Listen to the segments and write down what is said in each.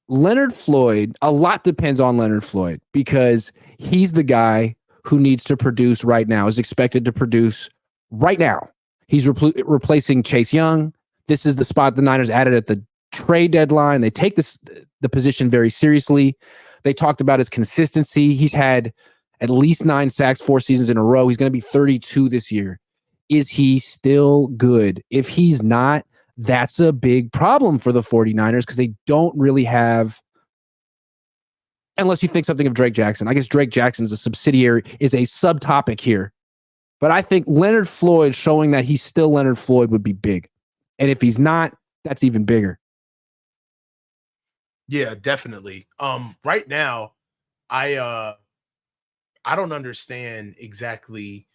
Leonard Floyd, a lot depends on Leonard Floyd because he's the guy who needs to produce right now, is expected to produce right now. He's replacing Chase Young. This is the spot the Niners added at the trade deadline. They take the position very seriously. They talked about his consistency. He's had at least 9 sacks 4 seasons in a row. He's going to be 32 this year. Is he still good? If he's not, that's a big problem for the 49ers because they don't really have, unless you think something of Drake Jackson. I guess Drake Jackson is a subtopic here. But I think Leonard Floyd showing that he's still Leonard Floyd would be big. And if he's not, that's even bigger. Yeah, definitely. Right now, I don't understand exactly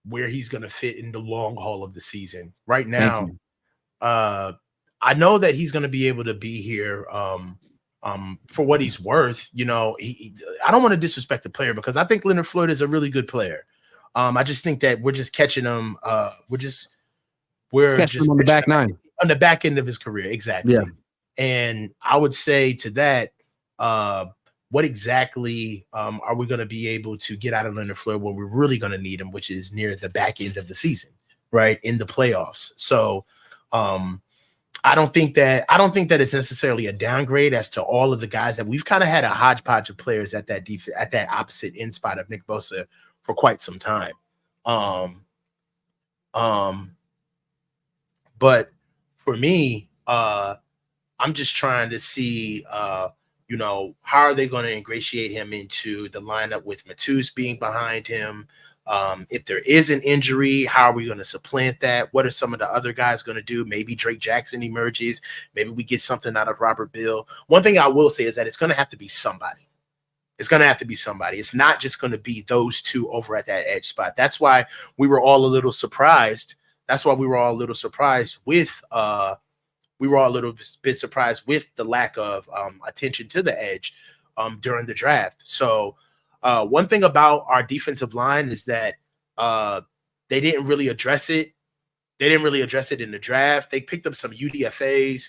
where he's going to fit in the long haul of the season. Right now, I know that he's going to be able to be here for what he's worth. You know, I don't want to disrespect the player because I think Leonard Floyd is a really good player. I just think that we're just catching him. We're just on the back nine, on the back end of his career. Exactly. Yeah. And I would say to that, what exactly are we going to be able to get out of Leonard Floyd when we're really going to need him, which is near the back end of the season, right, in the playoffs. So I don't think that it's necessarily a downgrade as to all of the guys that we've kind of had a hodgepodge of players at that at that opposite end spot of Nick Bosa for quite some time. But for me, I'm just trying to see, how are they going to ingratiate him into the lineup with Matus being behind him? If there is an injury, how are we going to supplant that? What are some of the other guys going to do? Maybe Drake Jackson emerges. Maybe we get something out of Robert Bill. One thing I will say is that it's going to have to be somebody. It's going to have to be somebody. It's not just going to be those two over at that edge spot. That's why we were all a little surprised. With we were all a little bit surprised with the lack of attention to the edge during the draft. So one thing about our defensive line is that they didn't really address it. They didn't really address it in the draft. They picked up some UDFAs,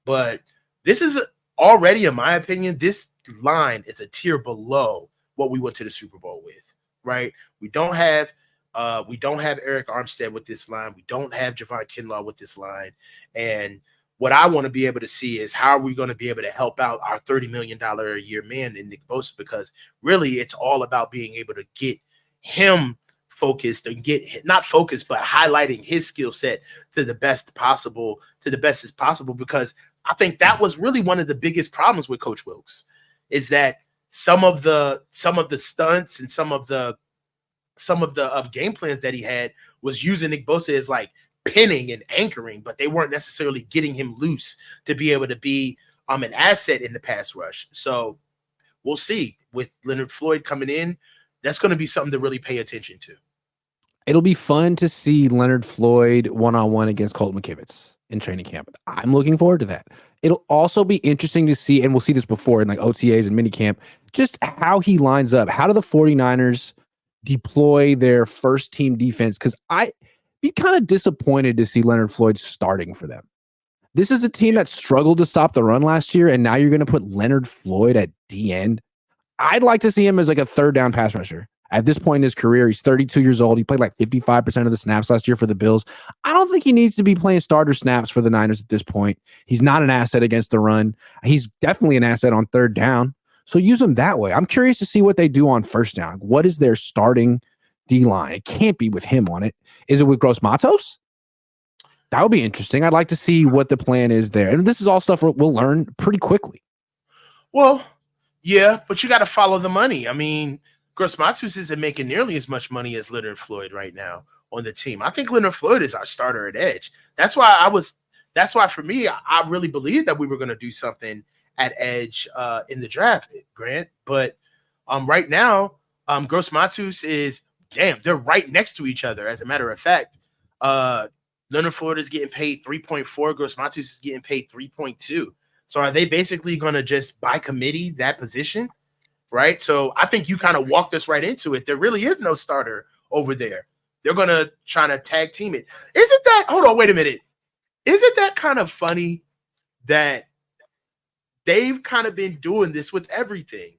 but this is already, in my opinion, this line is a tier below what we went to the Super Bowl with, right? We don't have Eric Armstead with this line. We don't have Javon Kinlaw with this line. And what I want to be able to see is how are we going to be able to help out our $30 million a year man in Nick Bosa, because really it's all about being able to get him focused and not focused, but highlighting his skill set to the best as possible, because I think that was really one of the biggest problems with Coach Wilks is that some of the stunts and some of the game plans that he had was using Nick Bosa as like pinning and anchoring, but they weren't necessarily getting him loose to be able to be an asset in the pass rush. So we'll see with Leonard Floyd coming in. That's going to be something to really pay attention to. It'll be fun to see Leonard Floyd one-on-one against Colt McKivitz in training camp. I'm looking forward to that. It'll also be interesting to see, and we'll see this before in like OTAs and minicamp, just how he lines up. How do the 49ers deploy their first team defense? Because I'd be kind of disappointed to see Leonard Floyd starting for them. This is a team that struggled to stop the run last year, and now you're going to put Leonard Floyd at D end. I'd like to see him as like a third down pass rusher. At this point in his career, he's 32 years old. He played like 55% of the snaps last year for the Bills. I don't think he needs to be playing starter snaps for the Niners at this point. He's not an asset against the run. He's definitely an asset on third down. So use him that way. I'm curious to see what they do on first down. What is their starting D-line? It can't be with him on it. Is it with Gross Matos? That would be interesting. I'd like to see what the plan is there. And this is all stuff we'll learn pretty quickly. Well, yeah, but you got to follow the money. I mean, Gross Matos isn't making nearly as much money as Leonard Floyd right now on the team. I think Leonard Floyd is our starter at edge. That's why for me, I really believed that we were going to do something at edge in the draft, Grant. But right now, Gross Matos is, they're right next to each other. As a matter of fact, Leonard Floyd is getting paid 3.4. Gross Matos is getting paid 3.2. So are they basically going to just by committee that position? Right. So I think you kind of walked us right into it. There really is no starter over there. They're going to try to tag team it. Hold on, wait a minute. Isn't that kind of funny that they've kind of been doing this with everything.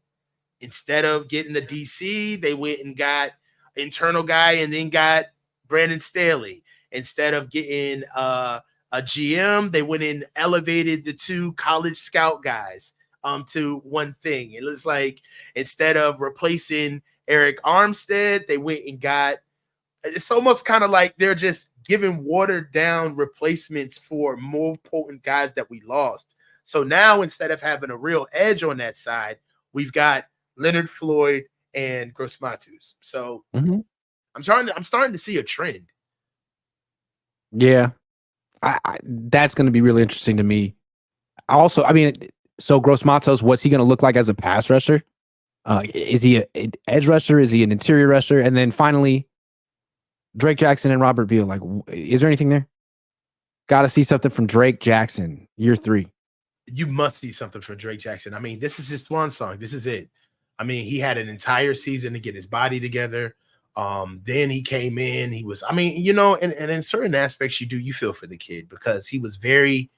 Instead of getting a DC, they went and got internal guy and then got Brandon Staley. Instead of getting a GM, they went and elevated the two college scout guys to one thing. It was like instead of replacing Eric Armstead, they went and got. It's almost kind of like they're just giving watered down replacements for more potent guys that we lost. So now instead of having a real edge on that side, we've got Leonard Floyd and Gross Matos. So I'm starting to see a trend. Yeah, that's going to be really interesting to me. Also, I mean, so Gross Matos, what's he going to look like as a pass rusher? Is he an edge rusher? Is he an interior rusher? And then finally, Drake Jackson and Robert Beal. Like, is there anything there? Got to see something from Drake Jackson, year 3. You must see something from Drake Jackson. I mean, this is his swan song. This is it. I mean, he had an entire season to get his body together. Then he came in. He was, I mean, you know, and in certain aspects, you feel for the kid because he was very,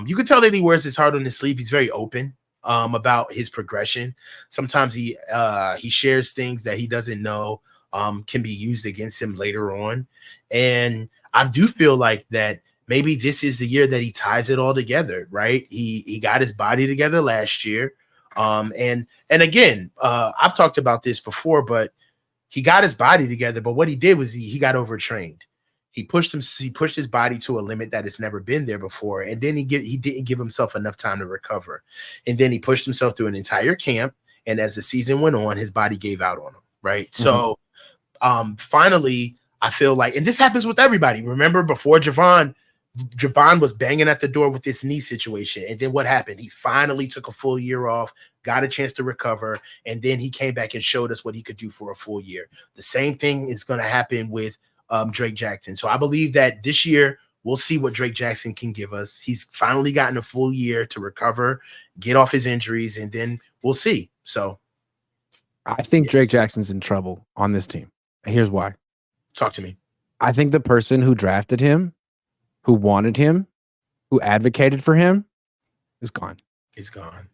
you could tell that he wears his heart on his sleeve. He's very open about his progression. Sometimes he shares things that he doesn't know can be used against him later on. And I do feel like that maybe this is the year that he ties it all together, right? He got his body together last year. And again, I've talked about this before, but he got his body together. But what he did was he got overtrained. He pushed his body to a limit that has never been there before. And then he didn't give himself enough time to recover. And then he pushed himself through an entire camp. And as the season went on, his body gave out on him. Right. So finally, I feel like, and this happens with everybody. Remember before Javon was banging at the door with this knee situation. And then what happened? He finally took a full year off, got a chance to recover. And then he came back and showed us what he could do for a full year. The same thing is going to happen with Drake Jackson. So I believe that this year we'll see what Drake Jackson can give us. He's finally gotten a full year to recover, get off his injuries, and then we'll see. So I think Drake Jackson's in trouble on this team. Here's why. Talk to me. I think the person who drafted him, who wanted him, who advocated for him is gone. He's gone.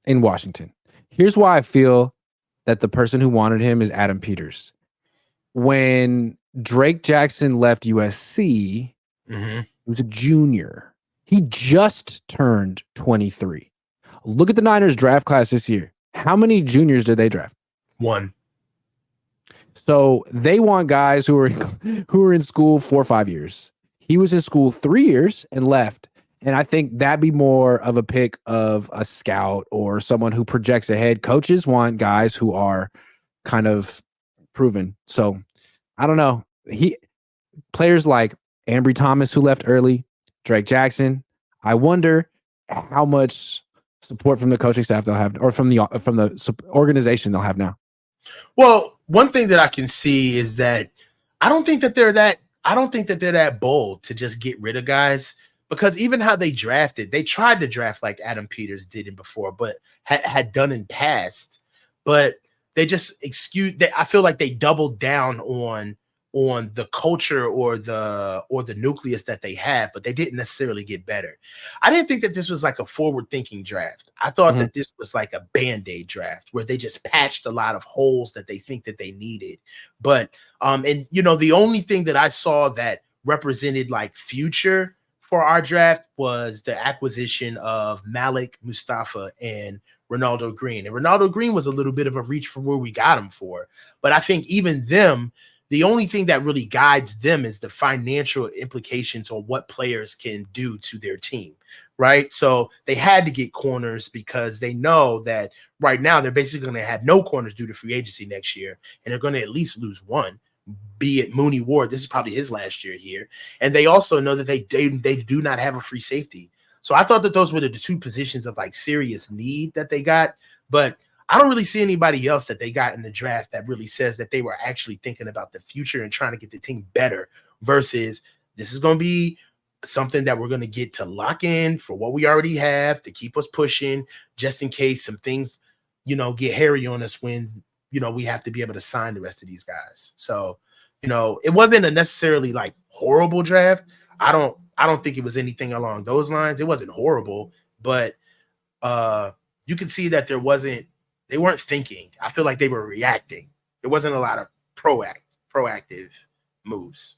In Washington. Here's why I feel that the person who wanted him is Adam Peters. When Drake Jackson left USC, he was a junior. He just turned 23. Look at the Niners draft class this year. How many juniors did they draft? 1. So they want guys who are in school 4 or 5 years. He was in school 3 years and left. And I think that'd be more of a pick of a scout or someone who projects ahead. Coaches want guys who are kind of proven. So I don't know. Players like Ambry Thomas, who left early, Drake Jackson. I wonder how much support from the coaching staff they'll have, or from the organization they'll have now. Well, one thing that I can see is that I don't think that they're that bold to just get rid of guys, because even how they drafted, they tried to draft like Adam Peters did it before, but had done in past, but they just I feel like they doubled down on the culture or the nucleus that they have, but they didn't necessarily get better. I didn't think that this was like a forward-thinking draft. I thought that this was like a Band-Aid draft where they just patched a lot of holes that they think that they needed. But and you know, the only thing that I saw that represented like future for our draft was the acquisition of Malik Mustafa and Ronaldo Green. And Ronaldo Green was a little bit of a reach for where we got him for. But I think even them, the only thing that really guides them is the financial implications on what players can do to their team, right? So they had to get corners because they know that right now they're basically going to have no corners due to free agency next year, and they're going to at least lose one, be it Mooney Ward. This is probably his last year here. And they also know that they do not have a free safety. So I thought that those were the two positions of like serious need that they got, but I don't really see anybody else that they got in the draft that really says that they were actually thinking about the future and trying to get the team better versus this is going to be something that we're going to get to lock in for what we already have to keep us pushing just in case some things, you know, get hairy on us when, you know, we have to be able to sign the rest of these guys. So, you know, it wasn't a necessarily like horrible draft. I don't think it was anything along those lines. It wasn't horrible, but you can see that they weren't thinking. I feel like they were reacting. There wasn't a lot of proactive moves.